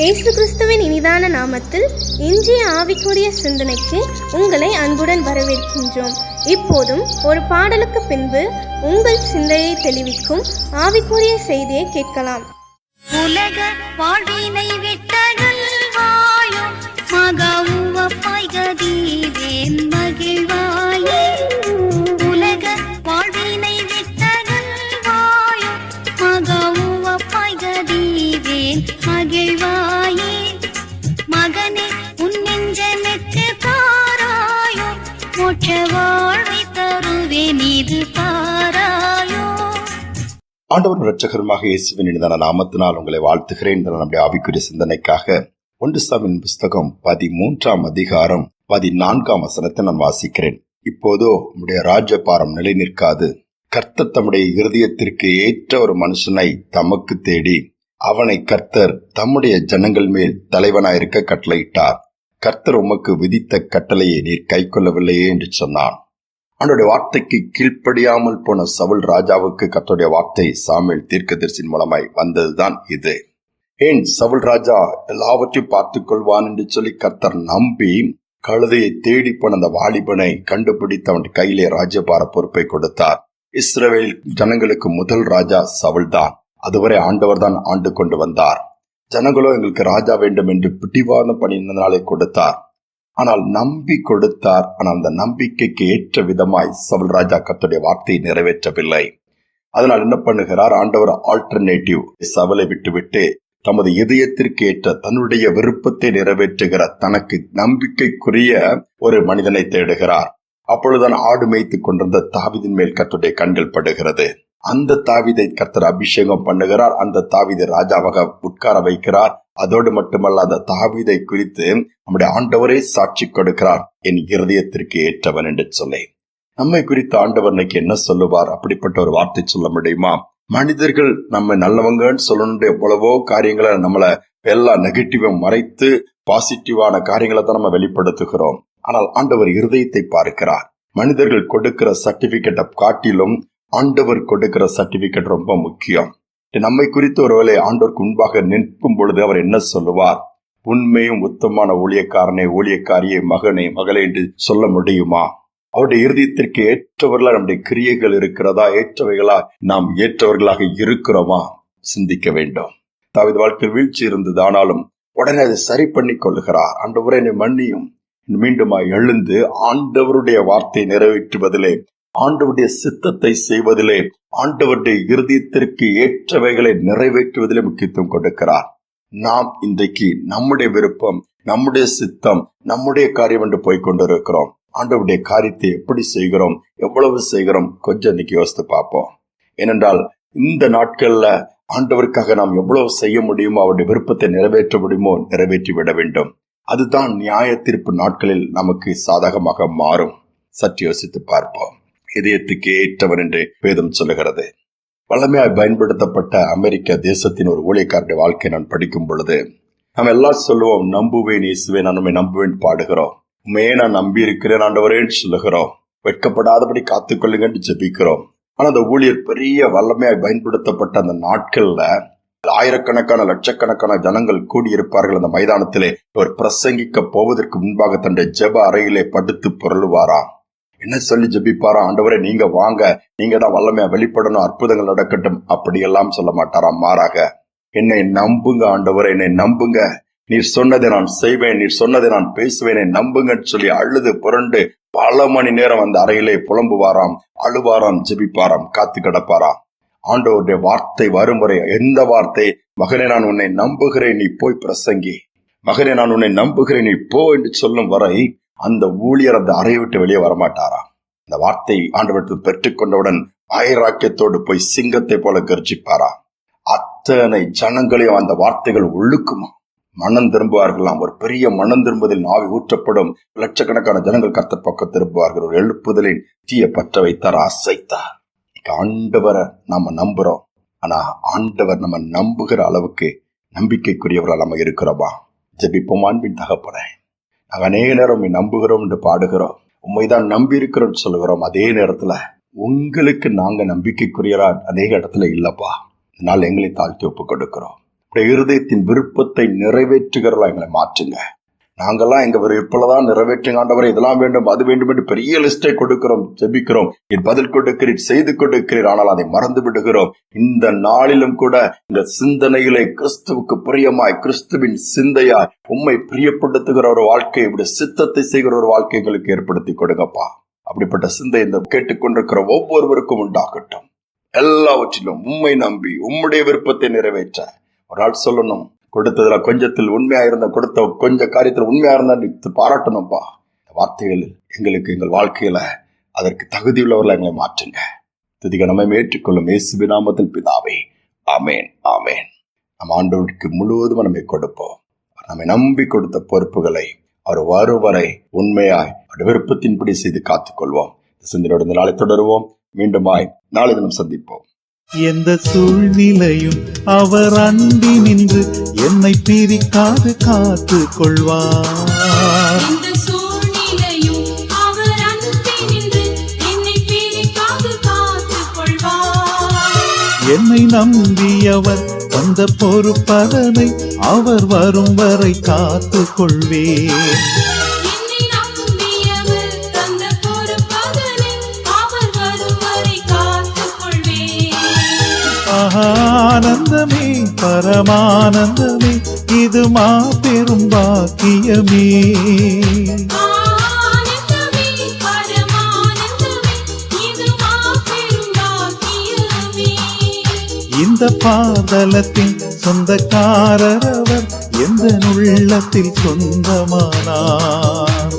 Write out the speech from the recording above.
இயேசு கிறிஸ்துவின் இனிதான நாமத்தில் இன்றைய ஆவிக்குரிய சிந்தனைக்கு உங்களை அன்புடன் வரவேற்கின்றோம். இப்போதும் ஒரு பாடலுக்கு பின்பு உங்கள் சிந்தையை தெளிவிக்கும் ஆவிக்குரிய செய்தியை கேட்கலாம். உலக வாழ்வினை விட்டகல் வாயும் மகவுவப்பாய் கதீவேன் மகிழ்வாயே. உலக வாழ்வினை விட்டகல் வாயும் மகவுவப்பாய் கதீவேன் மகிழ்வாயே. மகனே உன் நெஞ்சனுக்கு தாராயோ, மோட்ச வாழ்வை தருவேன் இது பாராயோ. ஆண்டவர் இரட்சகருமாக இயேசுவின் இனிதான நாமத்தினால் உங்களை வாழ்த்துகிறேன். நம்முடைய ஆவிக்குரிய சிந்தனைக்காக 1 சாமுவேல் புஸ்தகம் 13ஆம் அதிகாரம் 14ஆம் வசனத்தை நான் வாசிக்கிறேன். இப்போதோ உம்முடைய ராஜ்யபாரம் நிலை நிற்காது. கர்த்தர் தம்முடைய இருதயத்திற்கு ஏற்ற ஒரு மனுஷனை தமக்கு தேடி அவனை கர்த்தர் தம்முடைய ஜனங்கள் மேல் தலைவனாயிருக்க கட்டளையிட்டார். கர்த்தர் உமக்கு விதித்த கட்டளையை நீர் கை கொள்ளவில்லையே என்று சொன்னான். அவனுடைய வார்த்தைக்கு கீழ்ப்படியாமல் போன சவுல் ராஜாவுக்கு கர்த்தருடைய வார்த்தை சாமுவேல் தீர்க்கதரிசியின் மூலமாய் வந்ததுதான் இது. ஏன் சவுல் ராஜா எல்லாவற்றையும் பார்த்துக் கொள்வான் என்று சொல்லி கர்த்தர் நம்பி கழுதையை தேடி போன அந்த வாலிபனை கண்டுபிடித்து அவன் கையிலே ராஜ்யபார பொறுப்பை கொடுத்தார். இஸ்ரவேல் ஜனங்களுக்கு முதல் ராஜா சவுல் தான். அதுவரை ஆண்டவர் தான் ஆண்டு கொண்டு வந்தார். ஜனங்களோ எங்களுக்கு ராஜா வேண்டும் என்று பிடிவாதம் பண்ணினாலே கொடுத்தார். ஆனால் நம்பி கொடுத்தார். ஆனால் அந்த நம்பிக்கைக்கு ஏற்ற விதமாய் சவுல் ராஜா கர்த்தருடைய வார்த்தையை நிறைவேற்றவில்லை. அதனால் என்ன பண்ணுகிறார் ஆண்டவர்? ஆல்டர்னேட்டிவ் சவுலை விட்டுவிட்டு தமது இதயத்திற்கு ஏற்ற தன்னுடைய விருப்பத்தை நிறைவேற்றுகிற தனக்கு நம்பிக்கைக்குரிய ஒரு மனிதனை தேடுகிறார். அப்பொழுதுதான் ஆடு மேய்த்துக் கொண்டிருந்த தாவீதின் மேல் கர்த்தருடைய கண்கள் படுகிறது. அந்த தாவீதை கர்த்தர் அபிஷேகம் பண்ணுகிறார். அந்த தாவீதை ராஜாவாக உட்கார வைக்கிறார். அதோடு மட்டுமல்ல, அந்த தாவீதை குறித்து நம்முடைய ஆண்டவரே சாட்சி கொடுக்கிறார், என் இருதயத்திற்கு ஏற்றவன் என்று சொல்லி. நம்மை குறித்து ஆண்டவர் இன்னைக்கு என்ன சொல்லுவார்? அப்படிப்பட்ட ஒரு வார்த்தை சொல்ல முடியுமா? மனிதர்கள் நம்ம நல்லவங்கன்னு சொல்லணும் எவ்வளவோ காரியங்களை நம்மள எல்லா நெகட்டிவா மறைத்து பாசிட்டிவான காரியங்களை தான் நம்ம வெளிப்படுத்துகிறோம். ஆனால் ஆண்டவர் இருதயத்தை பார்க்கிறார். மனிதர்கள் கொடுக்கிற சர்டிபிகேட்டை காட்டிலும் ஆண்டவர் கொடுக்கிற சர்டிபிகேட் ரொம்ப முக்கியம். நம்மை குறித்து ஒருவேளை ஆண்டவருக்கு முன்பாக நிற்கும் பொழுது அவர் என்ன சொல்லுவார்? உண்மையும் உத்தமான ஊழியக்காரனே, ஊழியக்காரியே, மகனே, மகளே என்று சொல்ல முடியுமா? அவருடைய இருதயத்திற்கு ஏற்றவர்களா நம்முடைய கிரியைகள் இருக்கிறதா? ஏற்றவைகளா நாம் ஏற்றவர்களாக இருக்கிறோமா? சிந்திக்க வேண்டும். தாவீது வாழ்க்கையில் வீழ்ச்சி இருந்தது. ஆனாலும் உடனே அதை சரி பண்ணி கொள்ளுகிறார். ஆண்டவரே என்னை மன்னியும். மீண்டுமா எழுந்து ஆண்டவருடைய வார்த்தை நிறைவேற்றுவதிலே, ஆண்டவருடைய சித்தத்தை செய்வதிலே, ஆண்டவருடைய இருதயத்திற்கு ஏற்றவைகளை நிறைவேற்றுவதிலே முக்கியத்துவம் கொடுக்கிறார். நாம் இன்றைக்கு நம்முடைய விருப்பம், நம்முடைய சித்தம், நம்முடைய காரியம் என்று போய்கொண்டிருக்கிறோம். ஆண்டவருடைய காரியத்தை எப்படி செய்கிறோம், எவ்வளவு செய்கிறோம்? கொஞ்சம் இன்னைக்கு யோசித்து பார்ப்போம். ஏனென்றால் இந்த நாட்கள்ல ஆண்டவருக்காக நாம் எவ்வளவு செய்ய முடியுமோ, அவருடைய விருப்பத்தை நிறைவேற்ற முடியுமோ நிறைவேற்றி விட வேண்டும். அதுதான் நியாய தீர்ப்பு நாட்களில் நமக்கு சாதகமாக மாறும். சற்று யோசித்து பார்ப்போம். இதயத்துக்கு ஏற்றவன் என்று வேதம் சொல்லுகிறது. வல்லமையாய் பயன்படுத்தப்பட்ட அமெரிக்க தேசத்தின் ஒரு ஊழியக்காரருடைய வாழ்க்கை நான் படிக்கும் பொழுது நம்ம எல்லாம் சொல்லுவோம், நம்புவேன் இயேசுவே, நான் உண்மை நம்புவேன் பாடுகிறோம். உண்மையே நான் நம்பி இருக்கிறேன் ஆண்டவரேன்னு சொல்லுகிறோம். வெட்கப்படாதபடி காத்துக்கொள்ளுங்கன்னு ஜெபிக்கிறோம். ஆனா அந்த ஊழியர் பெரிய வல்லமையாய் பயன்படுத்தப்பட்ட அந்த நாட்கள்ல ஆயிரக்கணக்கான லட்சக்கணக்கான ஜனங்கள் கூடியிருப்பார்கள். அந்த மைதானத்திலே அவர் பிரசங்கிக்க போவதற்கு முன்பாக தன்னுடைய ஜெப அறையிலே படுத்து புரளுவாராம். என்ன சொல்லி ஜெபிப்பாரா? ஆண்டவரே நீங்க வாங்க, நீங்க தான் வல்லமையா வெளிப்படணும், அற்புதங்கள் நடக்கட்டும், அப்படியெல்லாம் சொல்ல மாட்டாராம். மாறாக, என்னை நம்புங்க ஆண்டவரே, என்னை நம்புங்க, நீர் சொன்னதை நான் செய்வேன், நீர் சொன்னதை நான் பேசுவேன், நம்புங்கன்னு சொல்லி அழுது புரண்டு பல மணி நேரம் அந்த அறையிலே புலம்புவாராம், அழுவாராம், ஜெபிப்பாராம், காத்து கிடப்பாராம். ஆண்டவருடைய வார்த்தை வரும் வரை, எந்த வார்த்தை? மகனே நான் உன்னை நம்புகிறேன், நீ போய் பிரசங்கி, மகனே நான் உன்னை நம்புகிறேன், நீ போ என்று சொல்லும் வரை அந்த ஊழியர் அந்த அறையை விட்டு வெளியே வரமாட்டாராம். அந்த வார்த்தை ஆண்டவருக்கு பெற்றுக்கொண்டவுடன் ஆயிராக்கியத்தோடு போய் சிங்கத்தை போல கர்ஜிப்பாரா. அத்தனை ஜனங்களையும் அந்த வார்த்தைகள் ஒழுக்குமா, மனம் திரும்புவார்களாம். ஒரு பெரிய மனம் திரும்புதலின் ஆவி ஊற்றப்படும். லட்சக்கணக்கான ஜனங்கள் கர்த்தர் பக்கம் திரும்புவார்கள். ஒரு எழுப்புதலின் தீய பற்ற வைத்தார், அசைத்தார். ஆண்டவரை நாம நம்புறோம். ஆனா ஆண்டவர் நம்ம நம்புகிற அளவுக்கு நம்பிக்கைக்குரியவர்களா நம்ம இருக்கிறோமா? ஜெபிப்போம். அன்பின் தகப்பனே, நாங்க அநேக நேரம் நம்புகிறோம் என்று பாடுகிறோம், உண்மைதான் நம்பி இருக்கிறோம் சொல்லுகிறோம். அதே நேரத்துல உங்களுக்கு நாங்க நம்பிக்கைக்குரியரா அநேக இடத்துல இல்லப்பா. இதனால் எங்களை தாழ்த்தி ஒப்பு கொடுக்கிறோம். இருதயத்தின் விருப்பத்தை நிறைவேற்றுகிறவர்களா எங்களை மாற்றுங்க. நாங்கெல்லாம் எங்க விருப்பதான் நிறைவேற்றுங்க ஆண்டவரே, இதெல்லாம் வேண்டும் அது வேண்டும் என்று பெரிய லிஸ்டை கொடுக்கிறோம், ஜெபிக்கிறோம். என் பதில் கொடுக்கிறீர், செய்து கொடுக்கிறீர், ஆனால் அதை மறந்து விடுகிறோம். இந்த நாளிலும் கூட இந்த சிந்தனைகளை கிறிஸ்துவுக்கு பிரியமாய், கிறிஸ்துவின் சிந்தையாய், உம்மை பிரியப்படுத்துகிற ஒரு வாழ்க்கை, இப்படி சித்தத்தை செய்கிற ஒரு வாழ்க்கை எங்களுக்கு ஏற்படுத்தி கொடுங்கப்பா. அப்படிப்பட்ட சிந்தை இந்த கேட்டுக்கொண்டிருக்கிற ஒவ்வொருவருக்கும் உண்டாகட்டும். எல்லாவற்றிலும் உம்மை நம்பி உம்முடைய விருப்பத்தை நிறைவேற்ற ஒரு நாள் சொல்லணும், கொடுத்ததுல கொஞ்சத்தில் உண்மையா இருந்த, கொடுத்த கொஞ்ச காரியத்துல உண்மையா இருந்தா பாராட்டணும்பா. வார்த்தைகள் எங்களுக்கு எங்கள் வாழ்க்கையில அதற்கு தகுதியுள்ளவர்களை எங்களை மாற்றுங்க. துதிக நம்மை ஏற்றுக்கொள்ளும் இயேசுவின் நாமத்தில் பிதாவே, ஆமேன், ஆமேன். நம் ஆண்டவருக்கு முழுவதும் நம்மை கொடுப்போம். நம்மை நம்பி கொடுத்த பொறுப்புகளை அவர் வரும் வரை உண்மையாய் அவருடைய விருப்பத்தின்படி செய்து காத்துக்கொள்வோம். சிந்தனையோடு இந்த நாளை தொடருவோம். மீண்டுமாய் நாளை தினம் சந்திப்போம். எந்த சூழ்நிலையும் அவர் அண்டி நின்று என்னை பிரிக்காது காத்து கொள்வார். என்னை நம்பியவர் வந்த பொறுப்பதனை அவர் வரும் வரை காத்து கொள்வேன். ஆனந்தமே பரமானந்தமே, இது மாபெரும் பாக்கியமே. இந்த பாதலத்தின் சொந்தக்காரர் அவர், எந்த உள்ளத்தில் சொந்தமானார்.